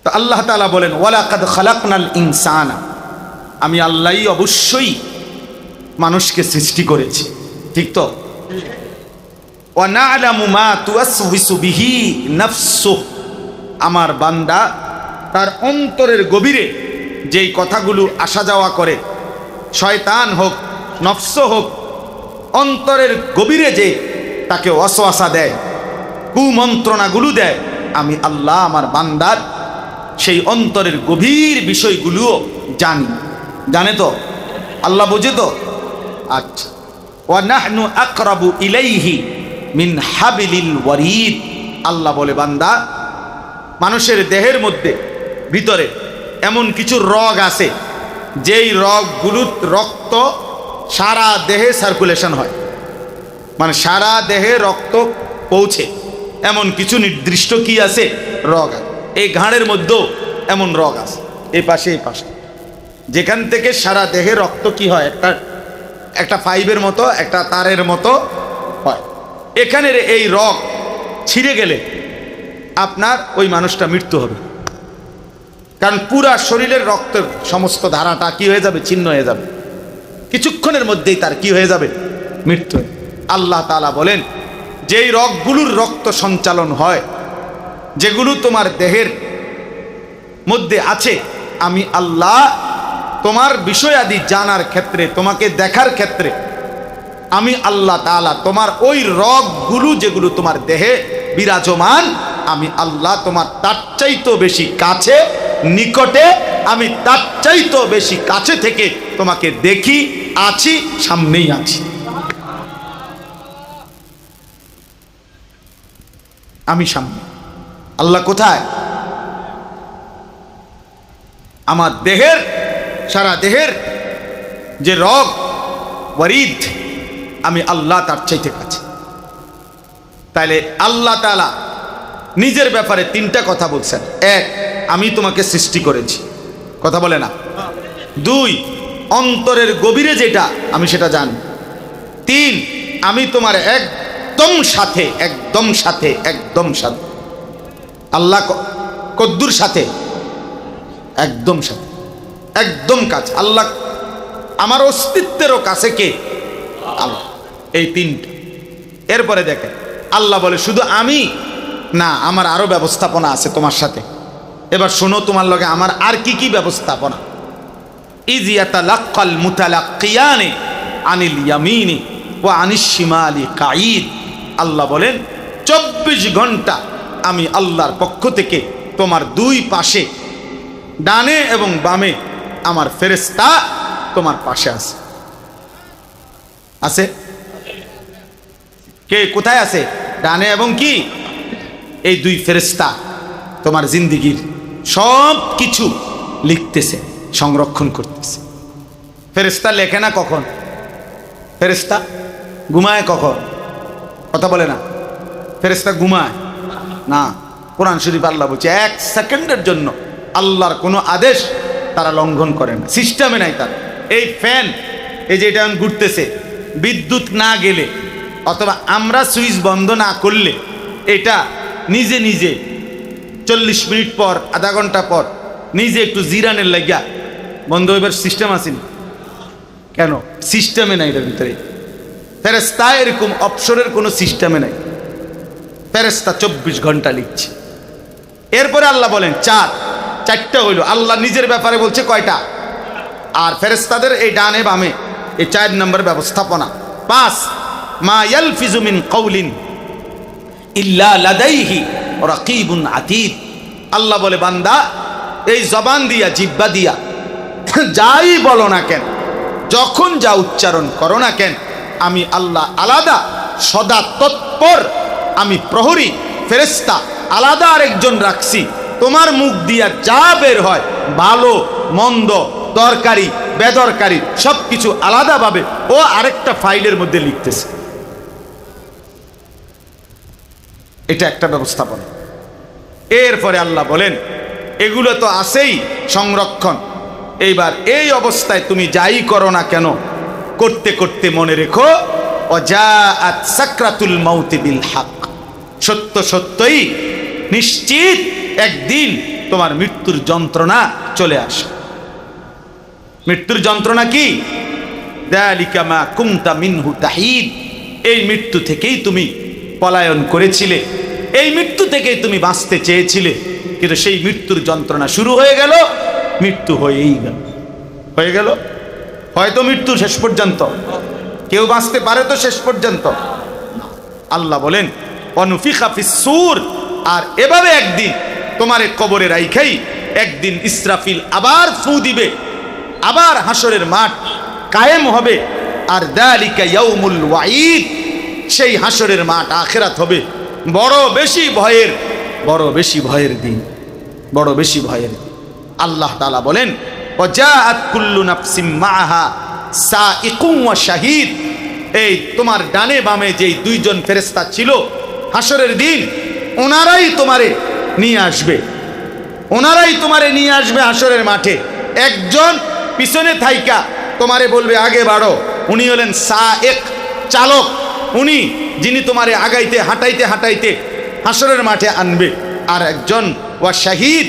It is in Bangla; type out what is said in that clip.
তো আল্লাহ তাআলা বলেন ওয়ালাকাদ খালাকনাল ইনসানা, আমি আল্লাহই অবশ্যই মানুষকে সৃষ্টি করেছি, ঠিক তো? ওয়া না'লামু মা তুওয়াসওয়িসু বিহি নাফসুহু, আমার বান্দা তার অন্তরের গভীরে যেই কথাগুলো আসা যাওয়া করে, শয়তান হোক নফস হোক, অন্তরের গভীরে যে তাকে ওয়াসওয়াসা দেয়, কুমন্ত্রণাগুলো দেয়, আমি আল্লাহ আমার বান্দার সেই অন্তরের গভীর বিষয়গুলোও জানি। জানে তো আল্লাহ, বোঝে তো? আচ্ছা, ওয়া নাহনু আকরাবু ইলাইহি মিন হাবিলিল ওয়ারিদ, আল্লাহ বলে বান্দা মানুষের দেহের মধ্যে ভিতরে এমন কিছু রগ আছে যেই রগগুলোর রক্ত সারা দেহে সার্কুলেশন হয়, মানে সারা দেহে রক্ত পৌঁছে, এমন কিছু নির্দিষ্ট কি আছে রগ আছে। এই ঘাড়ের মধ্যেও এমন রগ আছে, এই পাশে এই পাশে, যেখান থেকে সারা দেহে রক্ত কি হয়, একটা পাইপের মতো, একটা তারের মতো হয়। এখানের এই রগ ছিঁড়ে গেলে আপনার ওই মানুষটা মৃত্যু হবে, কারণ পুরা শরীরের রক্তের সমস্ত ধারাটা কি হয়ে যাবে, ছিন্ন হয়ে যাবে, কিছুক্ষণের মধ্যেই তার কি হয়ে যাবে, মৃত্যু। আল্লাহ তাআলা বলেন যেই রগগুলোর রক্ত সঞ্চালন হয়, যেগুলো তোমার দেহের মধ্যে আছে, আমি আল্লাহ তোমার বিষয়াদি জানার ক্ষেত্রে, তোমাকে দেখার ক্ষেত্রে, আমি আল্লাহ তাআলা তোমার ওই রগগুলো যেগুলো তোমার দেহে বিরাজমান, আমি আল্লাহ তোমার তার চাইতেও বেশি কাছে, নিকটে, আমি তার চাইতেও বেশি কাছে থেকে তোমাকে দেখি, আছি, সামনেই আছি। আমি সামনে, আল্লাহ কোথায়? আমার দেহের, সারা দেহের যে রগ ওয়ারিদ, আমি আল্লাহ তার চাইতে কাছে। তাইলে আল্লাহ তাআলা নিজের ব্যাপারে তিনটা কথা বলছেন। এক, আমি তোমাকে সৃষ্টি করেছি, কথা বলে না। দুই, অন্তরের গভীরে যেটা আমি সেটা জানি। তিন, আমি তোমার একদম সাথে, একদম সাথে, একদম সাথে। আল্লাহ কদ্দুর সাথে, একদম সাথে, একদম কাছে। আল্লাহ আমার অস্তিত্বেরও কাছে কে? আল্লাহ। এই তিনটা। এরপরে দেখেন আল্লাহ বলে শুধু আমি না, আমার আরো ব্যবস্থাপনা আছে তোমার সাথে। এবার শোনো তোমার লগে আমার আর কি কি ব্যবস্থাপনা। ইয ইয়াতালাক্কাল মুতালাক্কিয়ানি আনিল ইয়ামিনি ওয়া আনিশ শিমালি কাঈদ। আল্লাহ বলেন 24 ঘন্টা আমি আল্লাহর পক্ষ থেকে তোমার দুই পাশে, ডানে এবং বামে আমার ফেরেশতা তোমার পাশে আছে। আছে কে? কোথায় আছে? ডানে এবং কি এই দুই ফেরেশতা তোমার জিন্দেগীর সব কিছু লিখতেছে, সংরক্ষণ করতেছে। ফেরেশতা লেখে না কখন? ফেরেশতা ঘুমায় কখন? কথা বলে না। ফেরেশতা ঘুমায় না। কোরআন শরীফ আল্লাহ বলছে 1 সেকেন্ডের জন্য আল্লাহর কোনো আদেশ তারা লঙ্ঘন করে না, সিস্টেমে নাই তার। এই ফ্যান, এই যে এটা ঘুরতেছে, বিদ্যুৎ না গেলে অথবা আমরা সুইচ বন্ধ না করলে এটা নিজে নিজে 40 মিনিট পর, আধা ঘন্টা পর নিজে একটু জিরানের লাগিয়া বন্ধ হইবার সিস্টেম আসেনি কেন? সিস্টেমে নাই এটার ভিতরে। ফেরেশতা এরকম অপশনের কোনো সিস্টেমে নাই। ফেরেশতা 24 ঘন্টা লিখছে। এরপরে আল্লাহ বলেন চারটা হইল। আল্লাহ নিজের ব্যাপারে বলছে কয়টা? আর ফেরেশতাদের এই ডানে বামে এই 4 নম্বর ব্যবস্থাপনা। 5, মা ইয়ালফিজু মিন কাউলিন ইল্লা লাদাইহি রাকিবুন আতীদ। আল্লাহ বলে বান্দা এই জবান দিয়া, জিহ্বা দিয়া যাই বলো না কেন, যখন যা উচ্চারণ করো না কেন, আমি আল্লাহ আলাদা সদা তৎপর, আমি প্রহরী ফেরেশতা আলাদা আরেকজন রাখছি। তোমার মুখ দিয়া যা বের হয়, ভালো মন্দ, দরকারি বেদরকারি সব কিছু আলাদাভাবে ও আরেকটা ফাইলের মধ্যে লিখতেছে। এটা একটা ব্যবস্থাপনা। এরপরে আল্লাহ বলেন এগুলো তো আছেই সংরক্ষণ। এইবার এই অবস্থায় তুমি যাই করো না কেন, করতে করতে মনে রেখো ওয়াজাআত সাকরাতুল মাউতি বিল হক, সত্য সত্যই নিশ্চিত একদিন তোমার মৃত্যুর যন্ত্রণা চলে আসে। মৃত্যুর যন্ত্রণা কি? যালিকা মা কুনতা মিনহু তাহিদ, এই মৃত্যু থেকেই তুমি পলায়ন করেছিলে, এই মৃত্যু থেকেই তুমি বাঁচতে চেয়েছিলে, কিন্তু সেই মৃত্যুর যন্ত্রণা শুরু হয়ে গেল, মৃত্যু হয়েই গেল। হয়ে গেল, হয়তো মৃত্যু শেষ পর্যন্ত, কেউ বাঁচতে পারে তো শেষ পর্যন্ত? আল্লাহ বলেন অনুফিখা ফিস সূর, আর এভাবে একদিন তোমারে কবরে রাইখাই একদিন ইসরাফিল আবার ফু দিবে, আবার হাসরের মাঠ কায়েম হবে। আর যালিকা ইয়াউমুল ওয়াঈদ, সেই হাসরের মাঠ আখিরাত হবে বড় বেশি ভয়ের, বড় বেশি ভয়ের দিন, বড় বেশি ভয়ের। আল্লাহ তাআলা বলেন ওয়াজাআত কুল্লু নাফসিম মাআহা সাইকুম ওয়া শাহীদ, এই তোমার ডানে বামে যেই দুইজন ফেরেশতা ছিল হাসরের দিন, ওনারাই তোমারে নিয়ে আসবে, ওনারাই তোমারে নিয়ে আসবে হাসরের মাঠে। একজন পিছনে থাইকা তোমারে বলবে আগে বাড়ো, উনি হলেন সায়েক, চালক, উনি যিনি তোমারে আগাইতে হাঁটাইতে হাঁটাইতে হাসরের মাঠে আনবে। আর একজন ওয়া শাহীদ,